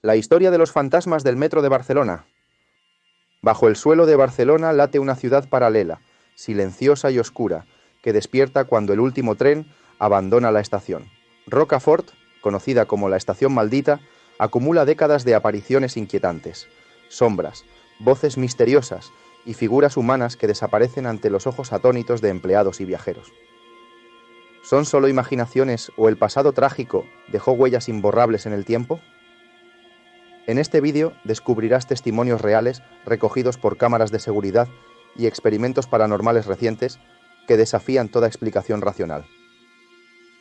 La historia de los fantasmas del metro de Barcelona. Bajo el suelo de Barcelona late una ciudad paralela, silenciosa y oscura, que despierta cuando el último tren abandona la estación. Rocafort, conocida como la Estación Maldita, acumula décadas de apariciones inquietantes, sombras, voces misteriosas y figuras humanas que desaparecen ante los ojos atónitos de empleados y viajeros. ¿Son solo imaginaciones o el pasado trágico dejó huellas imborrables en el tiempo? En este vídeo descubrirás testimonios reales recogidos por cámaras de seguridad y experimentos paranormales recientes que desafían toda explicación racional.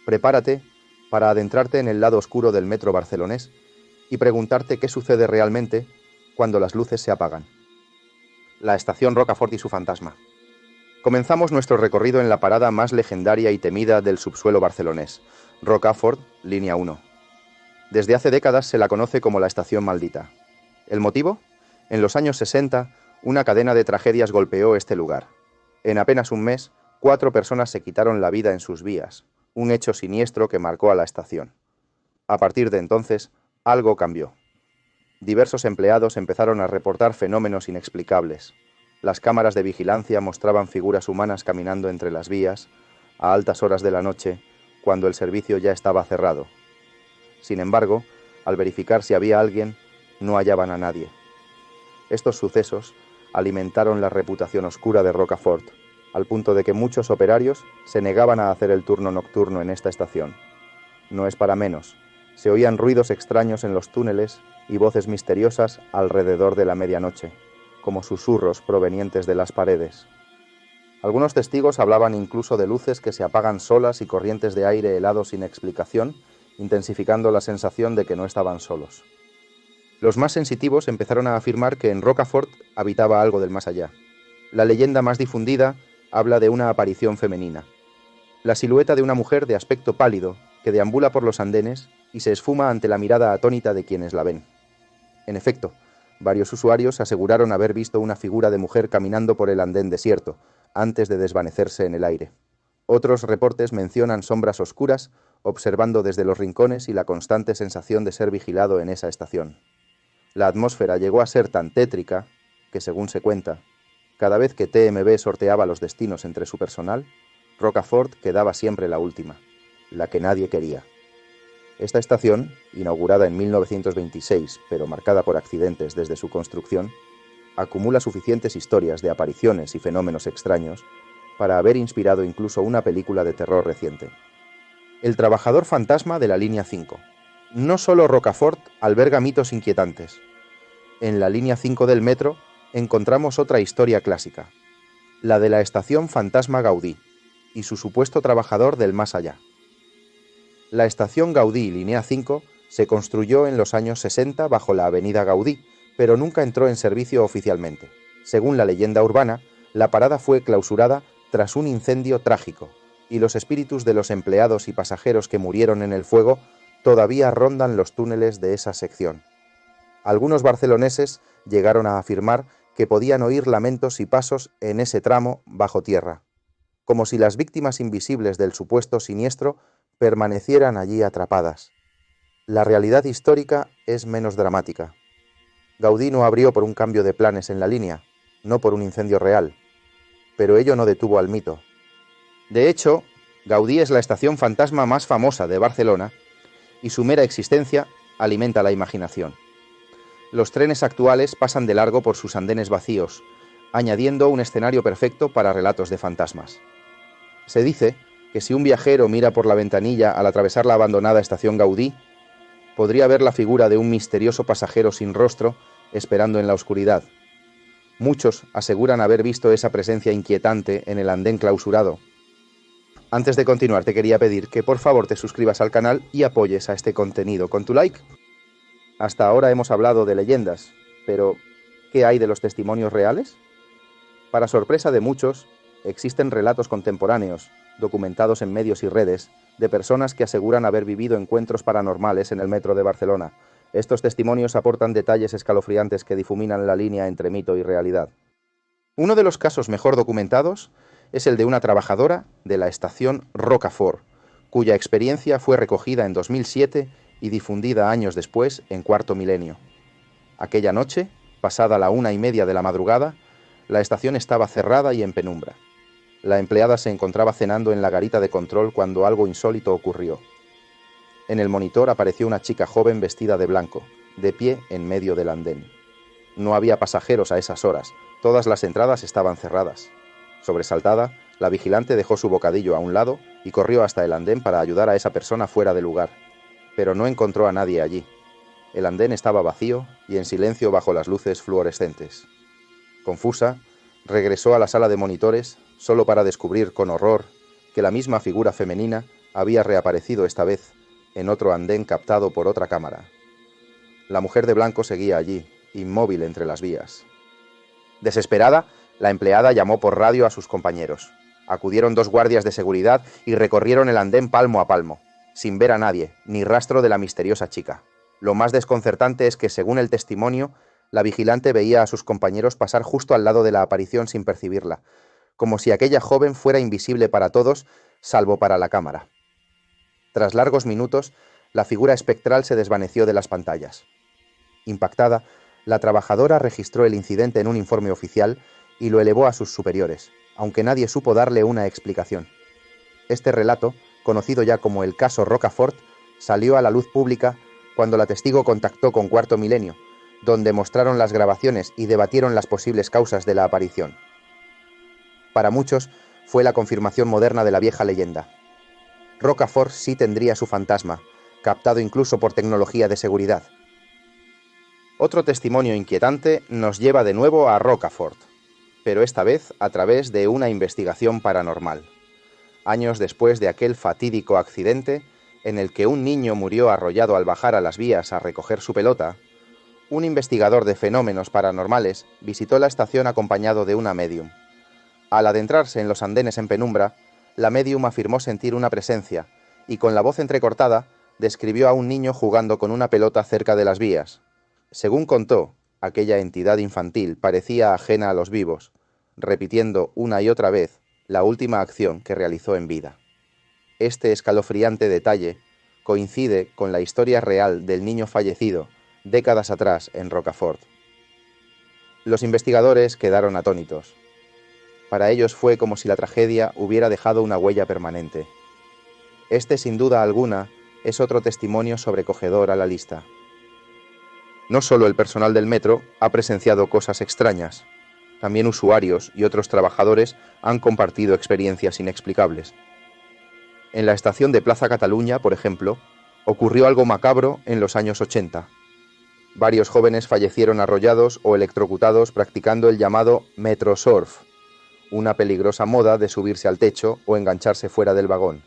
Prepárate para adentrarte en el lado oscuro del metro barcelonés y preguntarte qué sucede realmente cuando las luces se apagan. La estación Rocafort y su fantasma. Comenzamos nuestro recorrido en la parada más legendaria y temida del subsuelo barcelonés, Rocafort, línea 1. Desde hace décadas se la conoce como la Estación Maldita. ¿El motivo? En los años 60, una cadena de tragedias golpeó este lugar. En apenas un mes, 4 personas se quitaron la vida en sus vías, un hecho siniestro que marcó a la estación. A partir de entonces, algo cambió. Diversos empleados empezaron a reportar fenómenos inexplicables. Las cámaras de vigilancia mostraban figuras humanas caminando entre las vías, a altas horas de la noche, cuando el servicio ya estaba cerrado. Sin embargo, al verificar si había alguien, no hallaban a nadie. Estos sucesos alimentaron la reputación oscura de Rocafort, al punto de que muchos operarios se negaban a hacer el turno nocturno en esta estación. No es para menos, se oían ruidos extraños en los túneles y voces misteriosas alrededor de la medianoche, como susurros provenientes de las paredes. Algunos testigos hablaban incluso de luces que se apagan solas y corrientes de aire helado sin explicación, intensificando la sensación de que no estaban solos. Los más sensitivos empezaron a afirmar que en Rocafort habitaba algo del más allá. La leyenda más difundida habla de una aparición femenina. La silueta de una mujer de aspecto pálido que deambula por los andenes y se esfuma ante la mirada atónita de quienes la ven. En efecto, varios usuarios aseguraron haber visto una figura de mujer caminando por el andén desierto, antes de desvanecerse en el aire. Otros reportes mencionan sombras oscuras observando desde los rincones y la constante sensación de ser vigilado en esa estación. La atmósfera llegó a ser tan tétrica que, según se cuenta, cada vez que TMB sorteaba los destinos entre su personal, Rocafort quedaba siempre la última, la que nadie quería. Esta estación, inaugurada en 1926, pero marcada por accidentes desde su construcción, acumula suficientes historias de apariciones y fenómenos extraños para haber inspirado incluso una película de terror reciente. El trabajador fantasma de la línea 5. No solo Rocafort alberga mitos inquietantes. En la línea 5 del metro encontramos otra historia clásica, la de la estación Fantasma Gaudí y su supuesto trabajador del más allá. La estación Gaudí línea 5 se construyó en los años 60 bajo la avenida Gaudí, pero nunca entró en servicio oficialmente. Según la leyenda urbana, la parada fue clausurada tras un incendio trágico, y los espíritus de los empleados y pasajeros que murieron en el fuego todavía rondan los túneles de esa sección. Algunos barceloneses llegaron a afirmar que podían oír lamentos y pasos en ese tramo bajo tierra, como si las víctimas invisibles del supuesto siniestro permanecieran allí atrapadas. La realidad histórica es menos dramática. Gaudí no abrió por un cambio de planes en la línea, no por un incendio real, pero ello no detuvo al mito. De hecho, Gaudí es la estación fantasma más famosa de Barcelona y su mera existencia alimenta la imaginación. Los trenes actuales pasan de largo por sus andenes vacíos, añadiendo un escenario perfecto para relatos de fantasmas. Se dice que si un viajero mira por la ventanilla al atravesar la abandonada estación Gaudí, podría ver la figura de un misterioso pasajero sin rostro esperando en la oscuridad. Muchos aseguran haber visto esa presencia inquietante en el andén clausurado. Antes de continuar, te quería pedir que por favor te suscribas al canal y apoyes a este contenido con tu like. Hasta ahora hemos hablado de leyendas, pero ¿qué hay de los testimonios reales? Para sorpresa de muchos, existen relatos contemporáneos, documentados en medios y redes, de personas que aseguran haber vivido encuentros paranormales en el metro de Barcelona. Estos testimonios aportan detalles escalofriantes que difuminan la línea entre mito y realidad. Uno de los casos mejor documentados es el de una trabajadora de la estación Rocafort, cuya experiencia fue recogida en 2007 y difundida años después en Cuarto Milenio. Aquella noche, pasada la 1:30 de la madrugada, la estación estaba cerrada y en penumbra. La empleada se encontraba cenando en la garita de control cuando algo insólito ocurrió. En el monitor apareció una chica joven vestida de blanco, de pie en medio del andén. No había pasajeros a esas horas, todas las entradas estaban cerradas. Sobresaltada, la vigilante dejó su bocadillo a un lado y corrió hasta el andén para ayudar a esa persona fuera de lugar, pero no encontró a nadie allí. El andén estaba vacío y en silencio bajo las luces fluorescentes. Confusa, regresó a la sala de monitores solo para descubrir con horror que la misma figura femenina había reaparecido esta vez en otro andén captado por otra cámara. La mujer de blanco seguía allí, inmóvil entre las vías. Desesperada, la empleada llamó por radio a sus compañeros. Acudieron 2 guardias de seguridad y recorrieron el andén palmo a palmo, sin ver a nadie, ni rastro de la misteriosa chica. Lo más desconcertante es que, según el testimonio, la vigilante veía a sus compañeros pasar justo al lado de la aparición sin percibirla, como si aquella joven fuera invisible para todos, salvo para la cámara. Tras largos minutos, la figura espectral se desvaneció de las pantallas. Impactada, la trabajadora registró el incidente en un informe oficial y lo elevó a sus superiores, aunque nadie supo darle una explicación. Este relato, conocido ya como el caso Rocafort, salió a la luz pública cuando la testigo contactó con Cuarto Milenio, donde mostraron las grabaciones y debatieron las posibles causas de la aparición. Para muchos, fue la confirmación moderna de la vieja leyenda. Rocafort sí tendría su fantasma, captado incluso por tecnología de seguridad. Otro testimonio inquietante nos lleva de nuevo a Rocafort, pero esta vez a través de una investigación paranormal. Años después de aquel fatídico accidente en el que un niño murió arrollado al bajar a las vías a recoger su pelota, un investigador de fenómenos paranormales visitó la estación acompañado de una médium. Al adentrarse en los andenes en penumbra, la médium afirmó sentir una presencia y, con la voz entrecortada, describió a un niño jugando con una pelota cerca de las vías. Según contó, aquella entidad infantil parecía ajena a los vivos, repitiendo una y otra vez la última acción que realizó en vida. Este escalofriante detalle coincide con la historia real del niño fallecido décadas atrás en Rocafort. Los investigadores quedaron atónitos. Para ellos fue como si la tragedia hubiera dejado una huella permanente. Este, sin duda alguna, es otro testimonio sobrecogedor a la lista. No solo el personal del metro ha presenciado cosas extrañas, también usuarios y otros trabajadores han compartido experiencias inexplicables. En la estación de Plaza Cataluña, por ejemplo, ocurrió algo macabro en los años 80. Varios jóvenes fallecieron arrollados o electrocutados practicando el llamado metrosurf, una peligrosa moda de subirse al techo o engancharse fuera del vagón.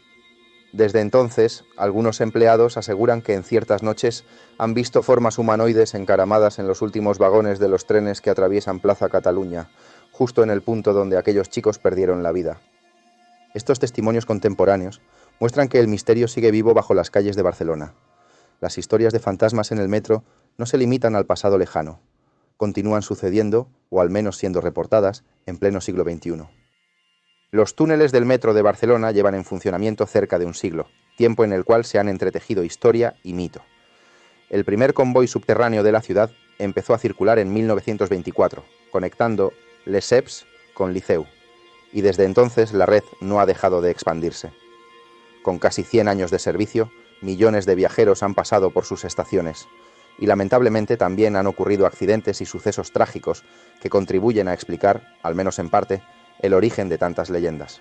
Desde entonces, algunos empleados aseguran que en ciertas noches han visto formas humanoides encaramadas en los últimos vagones de los trenes que atraviesan Plaza Cataluña, justo en el punto donde aquellos chicos perdieron la vida. Estos testimonios contemporáneos muestran que el misterio sigue vivo bajo las calles de Barcelona. Las historias de fantasmas en el metro no se limitan al pasado lejano. Continúan sucediendo, o al menos siendo reportadas, en pleno siglo XXI. Los túneles del metro de Barcelona llevan en funcionamiento cerca de un siglo, tiempo en el cual se han entretejido historia y mito. El primer convoy subterráneo de la ciudad empezó a circular en 1924, conectando Lesseps con Liceu, y desde entonces la red no ha dejado de expandirse. Con casi 100 años de servicio, millones de viajeros han pasado por sus estaciones, y lamentablemente también han ocurrido accidentes y sucesos trágicos que contribuyen a explicar, al menos en parte, el origen de tantas leyendas.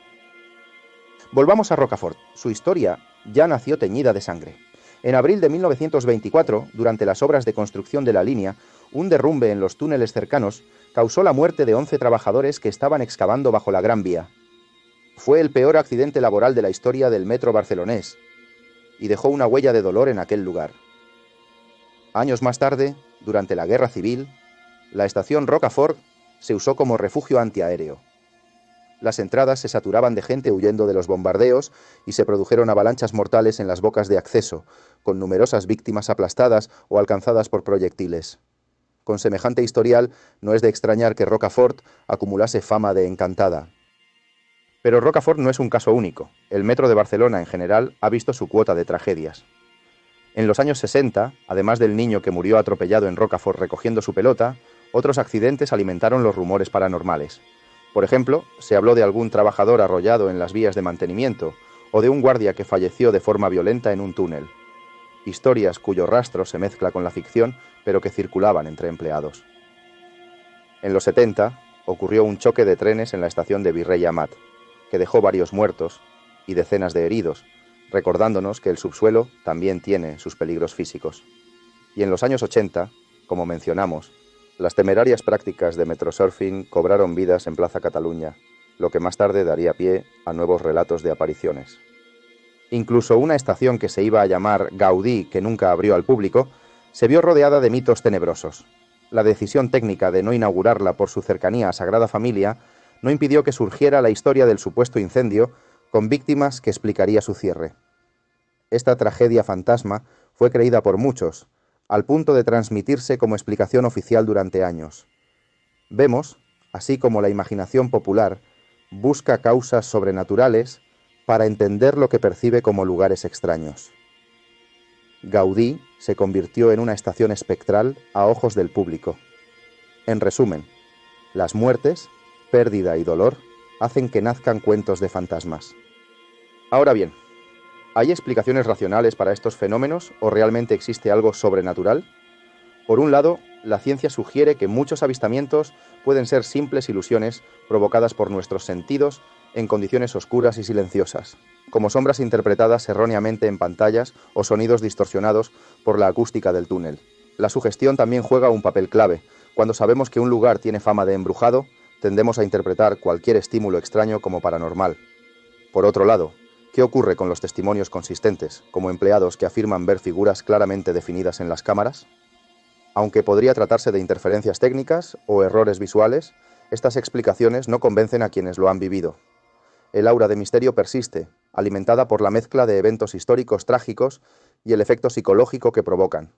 Volvamos a Rocafort. Su historia ya nació teñida de sangre. En abril de 1924, durante las obras de construcción de la línea, un derrumbe en los túneles cercanos causó la muerte de 11 trabajadores que estaban excavando bajo la Gran Vía. Fue el peor accidente laboral de la historia del metro barcelonés y dejó una huella de dolor en aquel lugar. Años más tarde, durante la Guerra Civil, la estación Rocafort se usó como refugio antiaéreo. Las entradas se saturaban de gente huyendo de los bombardeos y se produjeron avalanchas mortales en las bocas de acceso, con numerosas víctimas aplastadas o alcanzadas por proyectiles. Con semejante historial, no es de extrañar que Rocafort acumulase fama de encantada. Pero Rocafort no es un caso único. El metro de Barcelona en general ha visto su cuota de tragedias. En los años 60, además del niño que murió atropellado en Rocafort recogiendo su pelota, otros accidentes alimentaron los rumores paranormales. Por ejemplo, se habló de algún trabajador arrollado en las vías de mantenimiento o de un guardia que falleció de forma violenta en un túnel. Historias cuyo rastro se mezcla con la ficción, pero que circulaban entre empleados. En los 70 ocurrió un choque de trenes en la estación de Virrey Amat, que dejó varios muertos y decenas de heridos, recordándonos que el subsuelo también tiene sus peligros físicos. Y en los años 80, como mencionamos, las temerarias prácticas de metrosurfing cobraron vidas en Plaza Cataluña, lo que más tarde daría pie a nuevos relatos de apariciones. Incluso una estación que se iba a llamar Gaudí, que nunca abrió al público, se vio rodeada de mitos tenebrosos. La decisión técnica de no inaugurarla por su cercanía a Sagrada Familia no impidió que surgiera la historia del supuesto incendio, con víctimas que explicaría su cierre. Esta tragedia fantasma fue creída por muchos, al punto de transmitirse como explicación oficial durante años. Vemos, así como la imaginación popular busca causas sobrenaturales para entender lo que percibe como lugares extraños. Gaudí se convirtió en una estación espectral a ojos del público. En resumen, las muertes, pérdida y dolor hacen que nazcan cuentos de fantasmas. Ahora bien, ¿hay explicaciones racionales para estos fenómenos o realmente existe algo sobrenatural? Por un lado, la ciencia sugiere que muchos avistamientos pueden ser simples ilusiones provocadas por nuestros sentidos en condiciones oscuras y silenciosas, como sombras interpretadas erróneamente en pantallas o sonidos distorsionados por la acústica del túnel. La sugestión también juega un papel clave. Cuando sabemos que un lugar tiene fama de embrujado, tendemos a interpretar cualquier estímulo extraño como paranormal. Por otro lado, ¿qué ocurre con los testimonios consistentes, como empleados que afirman ver figuras claramente definidas en las cámaras? Aunque podría tratarse de interferencias técnicas o errores visuales, estas explicaciones no convencen a quienes lo han vivido. El aura de misterio persiste, alimentada por la mezcla de eventos históricos trágicos y el efecto psicológico que provocan.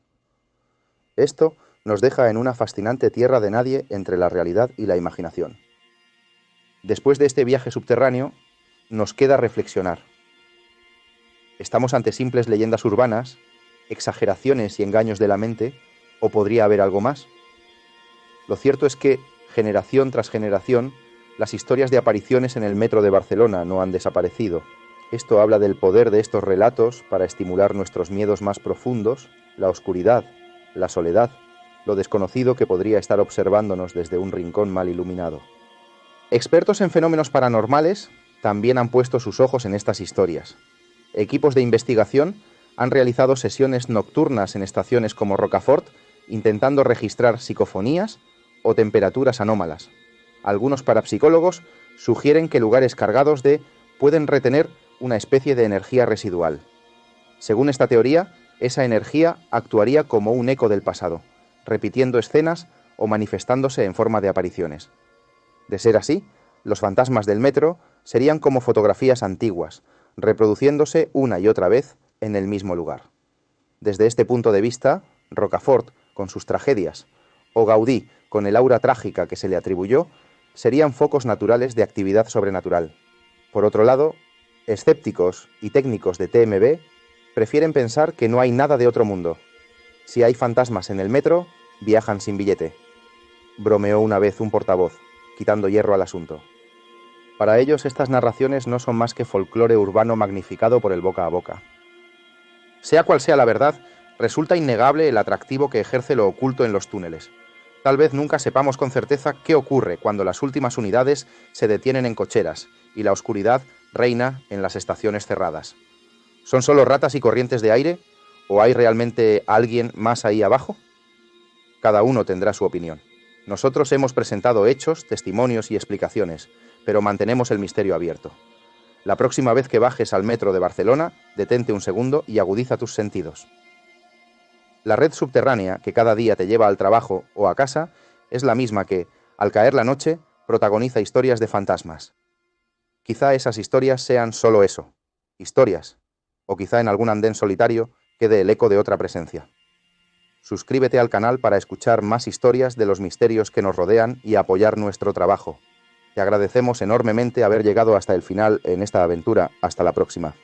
Esto nos deja en una fascinante tierra de nadie entre la realidad y la imaginación. Después de este viaje subterráneo, nos queda reflexionar. ¿Estamos ante simples leyendas urbanas, exageraciones y engaños de la mente, o podría haber algo más? Lo cierto es que, generación tras generación, las historias de apariciones en el metro de Barcelona no han desaparecido. Esto habla del poder de estos relatos para estimular nuestros miedos más profundos, la oscuridad, la soledad, lo desconocido que podría estar observándonos desde un rincón mal iluminado. Expertos en fenómenos paranormales también han puesto sus ojos en estas historias. Equipos de investigación han realizado sesiones nocturnas en estaciones como Rocafort, intentando registrar psicofonías o temperaturas anómalas. Algunos parapsicólogos sugieren que lugares cargados de pueden retener una especie de energía residual. Según esta teoría, esa energía actuaría como un eco del pasado, repitiendo escenas o manifestándose en forma de apariciones. De ser así, los fantasmas del metro serían como fotografías antiguas, reproduciéndose una y otra vez en el mismo lugar. Desde este punto de vista, Rocafort, con sus tragedias, o Gaudí, con el aura trágica que se le atribuyó, serían focos naturales de actividad sobrenatural. Por otro lado, escépticos y técnicos de TMB prefieren pensar que no hay nada de otro mundo. Si hay fantasmas en el metro, viajan sin billete. Bromeó una vez un portavoz, quitando hierro al asunto. Para ellos estas narraciones no son más que folclore urbano magnificado por el boca a boca. Sea cual sea la verdad, resulta innegable el atractivo que ejerce lo oculto en los túneles. Tal vez nunca sepamos con certeza qué ocurre cuando las últimas unidades se detienen en cocheras y la oscuridad reina en las estaciones cerradas. ¿Son solo ratas y corrientes de aire? ¿O hay realmente alguien más ahí abajo? Cada uno tendrá su opinión. Nosotros hemos presentado hechos, testimonios y explicaciones, pero mantenemos el misterio abierto. La próxima vez que bajes al metro de Barcelona, detente un segundo y agudiza tus sentidos. La red subterránea que cada día te lleva al trabajo o a casa es la misma que, al caer la noche, protagoniza historias de fantasmas. Quizá esas historias sean solo eso, historias, o quizá en algún andén solitario quede el eco de otra presencia. Suscríbete al canal para escuchar más historias de los misterios que nos rodean y apoyar nuestro trabajo. Te agradecemos enormemente haber llegado hasta el final en esta aventura. Hasta la próxima.